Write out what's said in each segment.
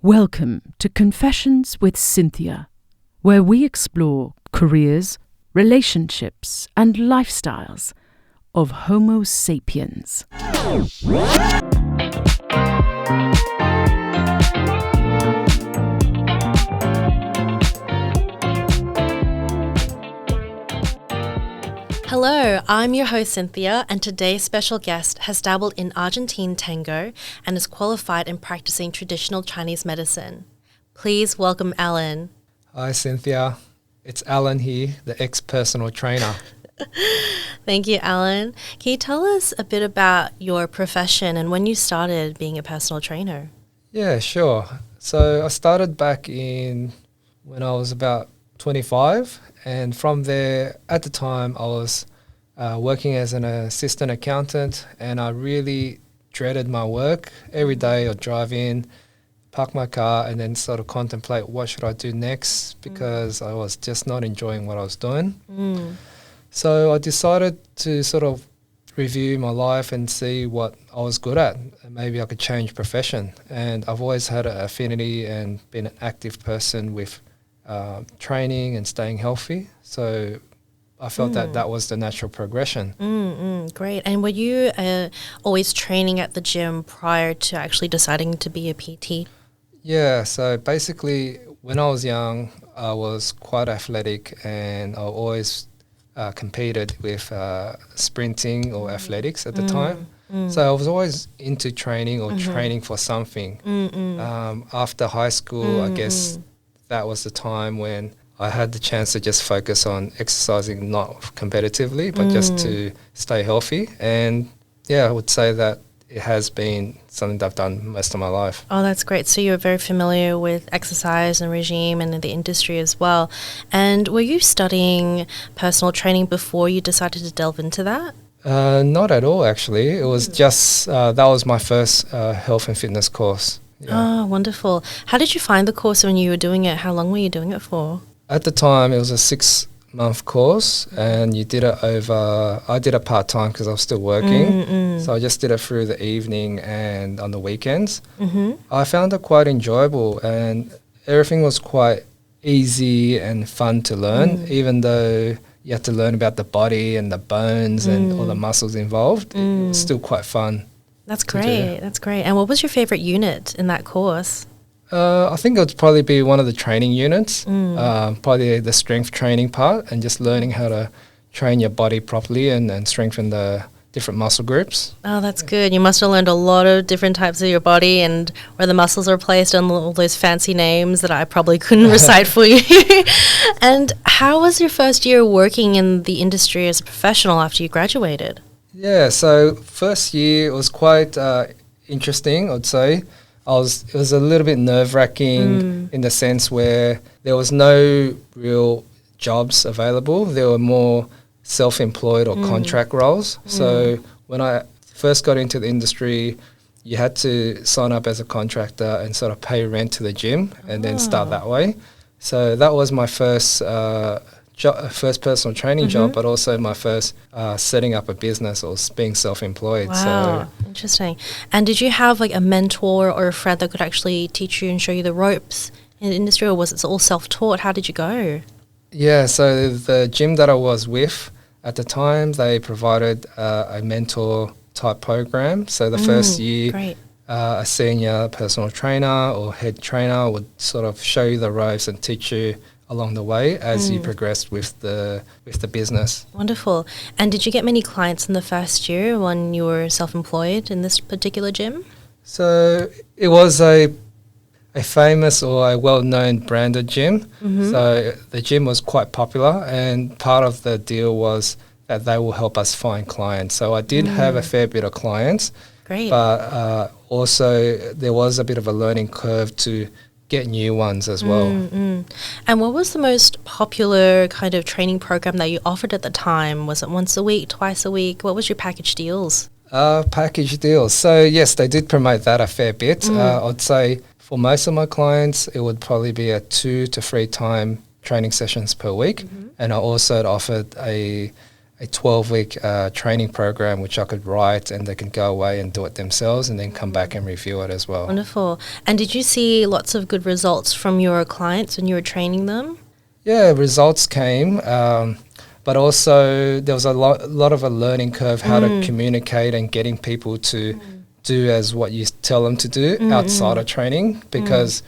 Welcome to Confessions with Cynthia, where we explore careers, relationships, and lifestyles of Homo sapiens. Hello, I'm your host Cynthia, and today's special guest has dabbled in Argentine tango and is qualified in practicing traditional Chinese medicine. Please welcome Alan. Hi Cynthia, it's Alan here, the ex-personal trainer. Thank you, Alan. Can you tell us a bit about your profession and when you started being a personal trainer? Yeah, sure. So I started back when I was about 25, and from there, at the time, I was working as an assistant accountant, and I really dreaded my work. Every day I'd drive in, park my car, and then sort of contemplate what should I do next, because I was just not enjoying what I was doing. So I decided to sort of review my life and see what I was good at, and maybe I could change profession. And I've always had an affinity and been an active person with training and staying healthy. So I felt that was the natural progression. Great. And were you always training at the gym prior to actually deciding to be a PT? Yeah, so basically when I was young, I was quite athletic, and I always competed with sprinting or athletics at the time. So I was always into training or training for something. After high school, I guess that was the time when I had the chance to just focus on exercising, not competitively, but just to stay healthy. And yeah, I would say that it has been something that I've done most of my life. Oh, that's great. So you're very familiar with exercise and regime and in the industry as well. And were you studying personal training before you decided to delve into that? Not at all, actually. It was just, that was my first health and fitness course. Yeah. Oh, wonderful. How did you find the course when you were doing it? How long were you doing it for? At the time, it was a 6-month course, and I did it part-time because I was still working. So I just did it through the evening and on the weekends. I found it quite enjoyable, and everything was quite easy and fun to learn, even though you had to learn about the body and the bones and all the muscles involved. It was still quite fun. That's great. That's great. And what was your favorite unit in that course? I think it would probably be one of the training units, probably the strength training part, and just learning how to train your body properly and strengthen the different muscle groups. Oh, that's good. You must have learned a lot of different types of your body and where the muscles are placed and all those fancy names that I probably couldn't recite for you. And how was your first year working in the industry as a professional after you graduated? Yeah, so first year was quite interesting, I'd say. It was a little bit nerve-wracking in the sense where there was no real jobs available. There were more self-employed or contract roles. So when I first got into the industry, you had to sign up as a contractor and sort of pay rent to the gym and then start that way. So that was my first personal training job, but also my first setting up a business or being self-employed. Wow, so interesting. And did you have like a mentor or a friend that could actually teach you and show you the ropes in the industry, or was it all self-taught? How did you go? Yeah, so the gym that I was with at the time, they provided a mentor type program. So the first year, a senior personal trainer or head trainer would sort of show you the ropes and teach you along the way as you progressed with the business. Wonderful. And did you get many clients in the first year when you were self-employed in this particular gym? So it was a famous or a well-known branded gym. So the gym was quite popular, and part of the deal was that they will help us find clients. So I did have a fair bit of clients. Great. But also there was a bit of a learning curve to get new ones as well. And what was the most popular kind of training program that you offered at the time? Was it once a week, twice a week? What was your package deals? Package deals. So yes, they did promote that a fair bit. I'd say for most of my clients, it would probably be a 2 to 3 time training sessions per week. And I also offered a a 12-week training program which I could write, and they can go away and do it themselves and then come back and review it as well. Wonderful. And did you see lots of good results from your clients when you were training them? Yeah, results came, but also there was a lot of a learning curve how to communicate and getting people to do as what you tell them to do outside of training, because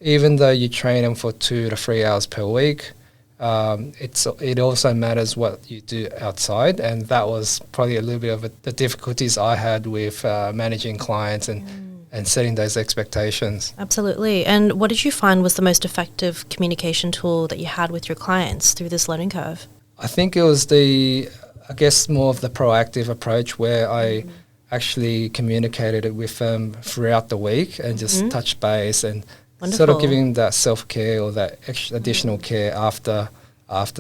even though you train them for 2 to 3 hours per week, it also matters what you do outside, and that was probably a little bit of the difficulties I had with managing clients and setting those expectations. Absolutely. And what did you find was the most effective communication tool that you had with your clients through this learning curve? I think it was more of the proactive approach where I actually communicated it with them throughout the week and just touch base and sort of giving that self-care or that additional care after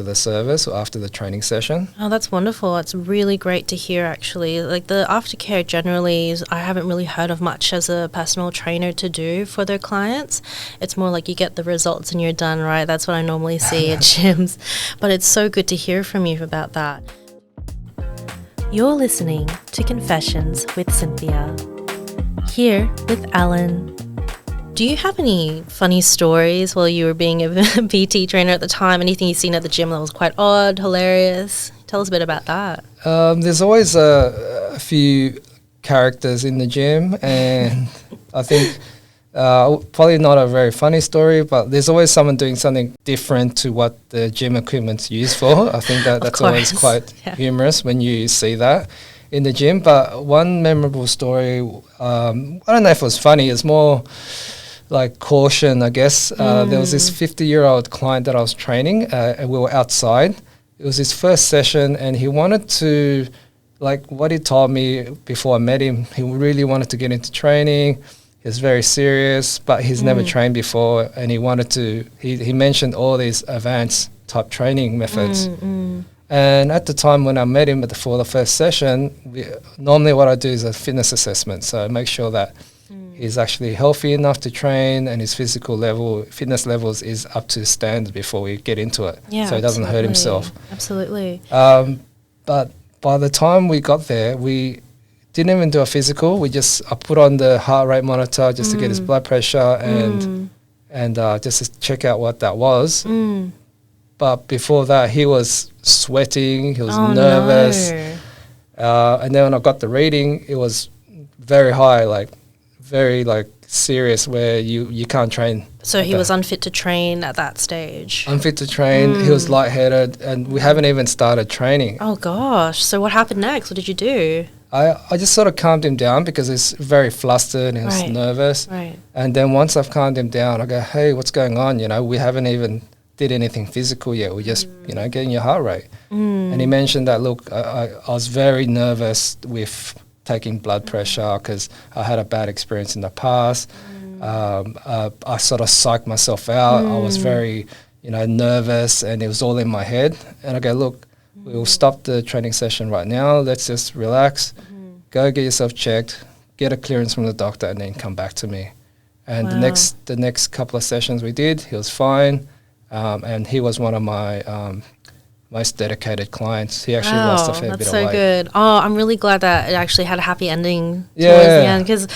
the service or after the training session. Oh, that's wonderful. It's really great to hear, actually. Like, the aftercare generally I haven't really heard of much as a personal trainer to do for their clients. It's more like you get the results and you're done, right? That's what I normally see at gyms. But it's so good to hear from you about that. You're listening to Confessions with Cynthia. Here with Alan. Do you have any funny stories while you were being a PT trainer at the time? Anything you've seen at the gym that was quite odd, hilarious? Tell us a bit about that. There's always a few characters in the gym, and I think probably not a very funny story, but there's always someone doing something different to what the gym equipment's used for. I think that's always quite humorous when you see that in the gym. But one memorable story, I don't know if it was funny, it's more like caution, I guess. There was this 50-year-old client that I was training, and we were outside. It was his first session, and he wanted to, like what he told me before I met him, he really wanted to get into training. He was very serious, but he's never trained before, and he wanted to, he mentioned all these advanced type training methods. And at the time when I met him for the first session, normally what I do is a fitness assessment. So I make sure that he's actually healthy enough to train and his fitness levels is up to standard before we get into it. Yeah, so he doesn't hurt himself. Absolutely. But by the time we got there, we didn't even do a physical. I put on the heart rate monitor just to get his blood pressure and just to check out what that was. But before that, he was sweating, he was nervous. No. And then when I got the reading, it was very high, very serious, where you can't train. So he was unfit to train at that stage. Unfit to train, he was lightheaded, and we haven't even started training. Oh gosh, so what happened next? What did you do? I just sort of calmed him down because he's very flustered and he was nervous. Right. And then once I've calmed him down, I go, hey, what's going on? We haven't even did anything physical yet. We're just, getting your heart rate. And he mentioned that, look, I was very nervous with taking blood pressure because I had a bad experience in the past. I sort of psyched myself out. I was very, nervous, and it was all in my head. And I go, look, we will stop the training session right now. Let's just relax. Go get yourself checked, get a clearance from the doctor, and then come back to me. And the next couple of sessions we did, he was fine. And he was one of my most dedicated clients. He actually lost a fair bit of weight. That's so good. Oh, I'm really glad that it actually had a happy ending towards the end, because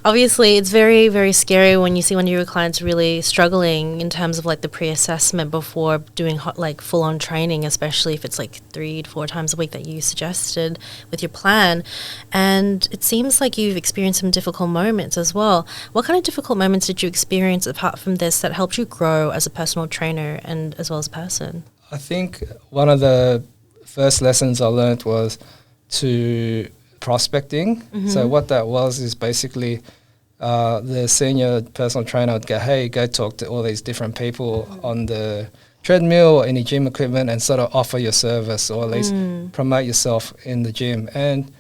obviously it's very, very scary when you see one of your clients really struggling in terms of the pre-assessment before doing full-on training, especially if it's 3 to 4 times a week that you suggested with your plan. And it seems like you've experienced some difficult moments as well. What kind of difficult moments did you experience apart from this that helped you grow as a personal trainer and as well as a person? I think one of the first lessons I learned was to prospecting. So what that was is basically the senior personal trainer would go, hey, go talk to all these different people on the treadmill or any gym equipment and sort of offer your service, or at least promote yourself in the gym. And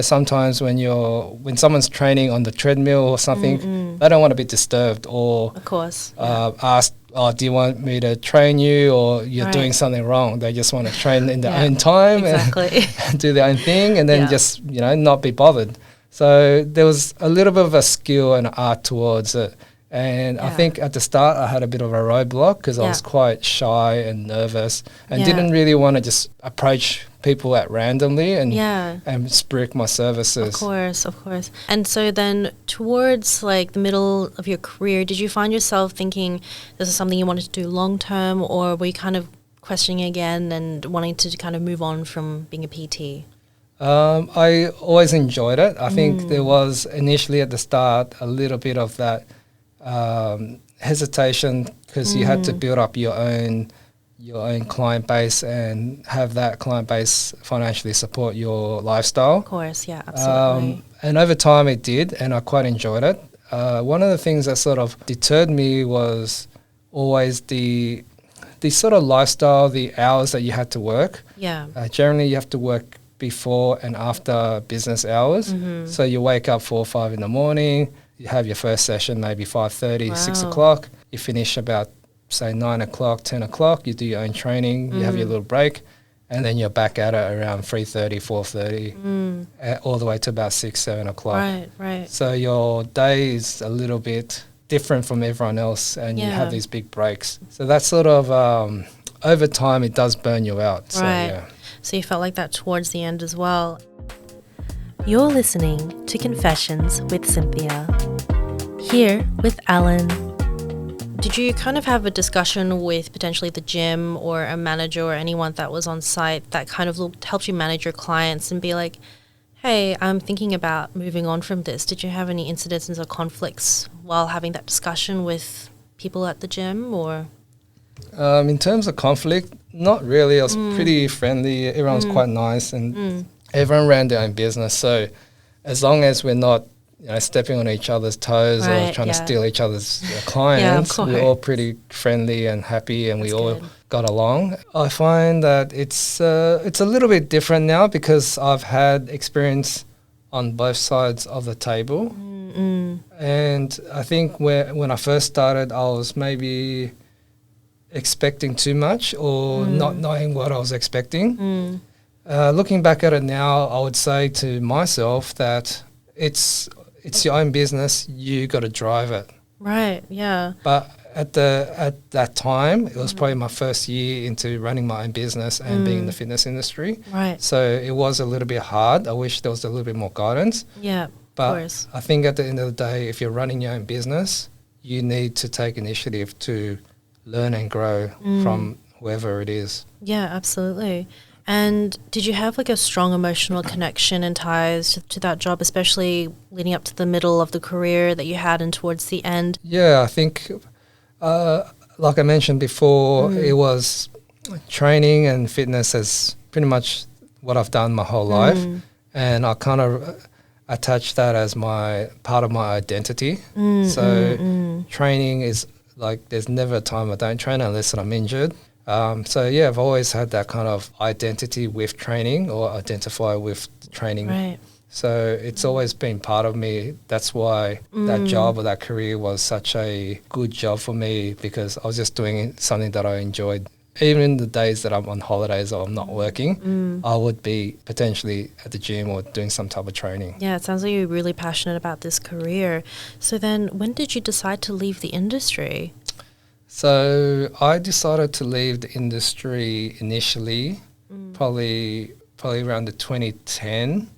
sometimes when someone's training on the treadmill or something, they don't want to be disturbed or of course asked, oh, do you want me to train you, or you're doing something wrong. They just want to train in their own time and do their own thing, and then just, not be bothered. So there was a little bit of a skill and art towards it And I think at the start I had a bit of a roadblock because I was quite shy and nervous and didn't really want to just approach people at randomly and spruik my services. Of course. And so then towards like the middle of your career, did you find yourself thinking this is something you wanted to do long term, or were you kind of questioning again and wanting to kind of move on from being a PT? I always enjoyed it. I think there was initially at the start a little bit of that hesitation because you had to build up your own client base and have that client base financially support your lifestyle. Of course, yeah, absolutely. And over time it did, and I quite enjoyed it. One of the things that sort of deterred me was always the sort of lifestyle, the hours that you had to work. Yeah. Generally you have to work before and after business hours. So you wake up 4 or 5 in the morning, you have your first session maybe 5:30, 6 o'clock. You finish about, say, 9 o'clock, 10 o'clock. You do your own training, you have your little break, and then you're back at it around 3:30, 4:30, all the way to about 6, 7 o'clock. Right. So your day is a little bit different from everyone else, and you have these big breaks. So that sort of, over time, it does burn you out. So, right. So you felt like that towards the end as well. You're listening to Confessions with Cynthia. Here with Alan. Did you kind of have a discussion with potentially the gym or a manager or anyone that was on site that kind of helped you manage your clients and be like, hey, I'm thinking about moving on from this? Did you have any incidences or conflicts while having that discussion with people at the gym, or? In terms of conflict, not really. I was pretty friendly. Everyone was quite nice, and everyone ran their own business. So as long as we're not, stepping on each other's toes or trying to steal each other's clients, we're all pretty friendly and happy, and we all got along. I find that it's a little bit different now because I've had experience on both sides of the table. And I think when I first started, I was maybe expecting too much or not knowing what I was expecting. Looking back at it now, I would say to myself that it's your own business, you got to drive it. Right, yeah. But at that time, it was probably my first year into running my own business and being in the fitness industry. Right. So it was a little bit hard. I wish there was a little bit more guidance. Yeah, but of course. I think at the end of the day, if you're running your own business, you need to take initiative to learn and grow from whoever it is. Yeah, absolutely. And did you have like a strong emotional connection and ties to that job, especially leading up to the middle of the career that you had and towards the end? Yeah, I think, like I mentioned before, it was training and fitness is pretty much what I've done my whole life. And I kind of attached that as part of my identity. So training is like, there's never a time I don't train unless I'm injured. So yeah, I've always had that kind of identity with training or identify with training. Right. So it's always been part of me. That's why that job or that career was such a good job for me, because I was just doing something that I enjoyed. Even in the days that I'm on holidays or I'm not working, I would be potentially at the gym or doing some type of training. Yeah, it sounds like you're really passionate about this career. So then when did you decide to leave the industry? So I decided to leave the industry initially, probably around the 2010,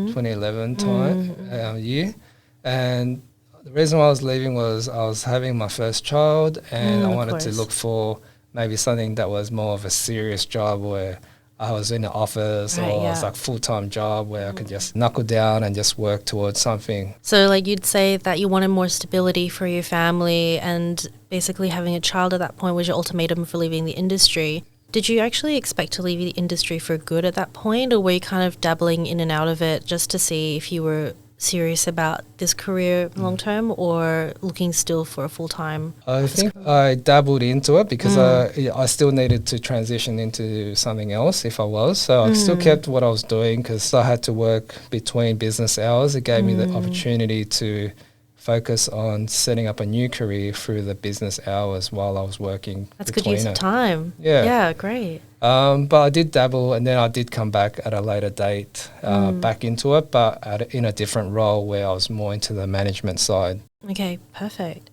2011 year. And the reason why I was leaving was I was having my first child, and I wanted to look for maybe something that was more of a serious job where I was in the office, or it was like a full-time job where I could just knuckle down and just work towards something. So like you'd say that you wanted more stability for your family, and basically having a child at that point was your ultimatum for leaving the industry. Did you actually expect to leave the industry for good at that point, or were you kind of dabbling in and out of it just to see if you were serious about this career long term, or looking still for a full-time? I think I dabbled into it because I still needed to transition into something else if I was. So I still kept what I was doing because I had to work between business hours. It gave me the opportunity to focus on setting up a new career through the business hours while I was working. That's good use of time. Yeah, great. But I did dabble, and then I did come back at a later date back into it, but in a different role where I was more into the management side. Okay, perfect.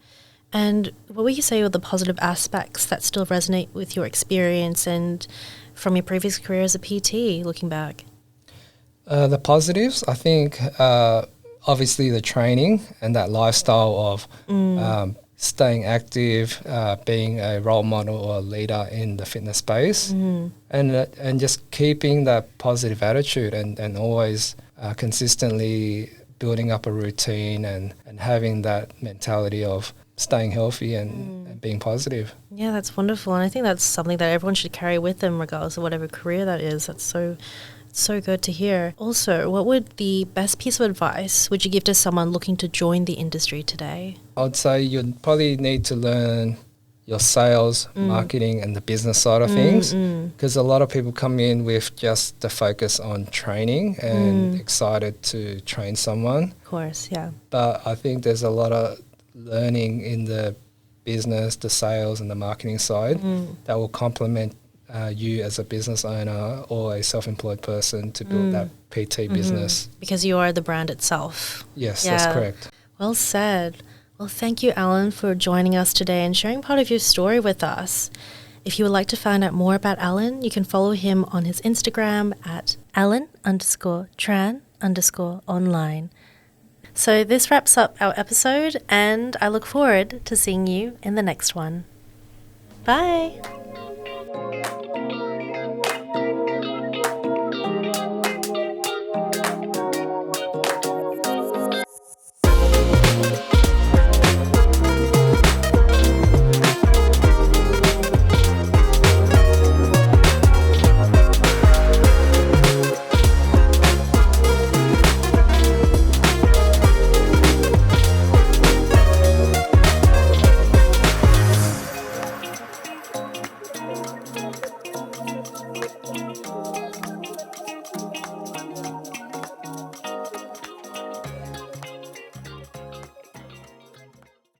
And what would you say are the positive aspects that still resonate with your experience and from your previous career as a PT, looking back? The positives, I think, obviously the training and that lifestyle of staying active, being a role model or a leader in the fitness space, and just keeping that positive attitude and always consistently building up a routine and having that mentality of staying healthy and being positive. Yeah, that's wonderful. And I think that's something that everyone should carry with them regardless of whatever career that is. That's so good to hear. Also, what would the best piece of advice would you give to someone looking to join the industry today? I'd say you'd probably need to learn your sales, marketing and the business side of things, because a lot of people come in with just the focus on training and excited to train someone. Of course, yeah. But I think there's a lot of learning in the business, the sales and the marketing side that will complement you as a business owner or a self-employed person to build that PT business. Because you are the brand itself. Yes, that's correct. Well said. Well, thank you, Alan, for joining us today and sharing part of your story with us. If you would like to find out more about Alan, you can follow him on his Instagram at Alan_Tran_online. So this wraps up our episode, and I look forward to seeing you in the next one. Bye!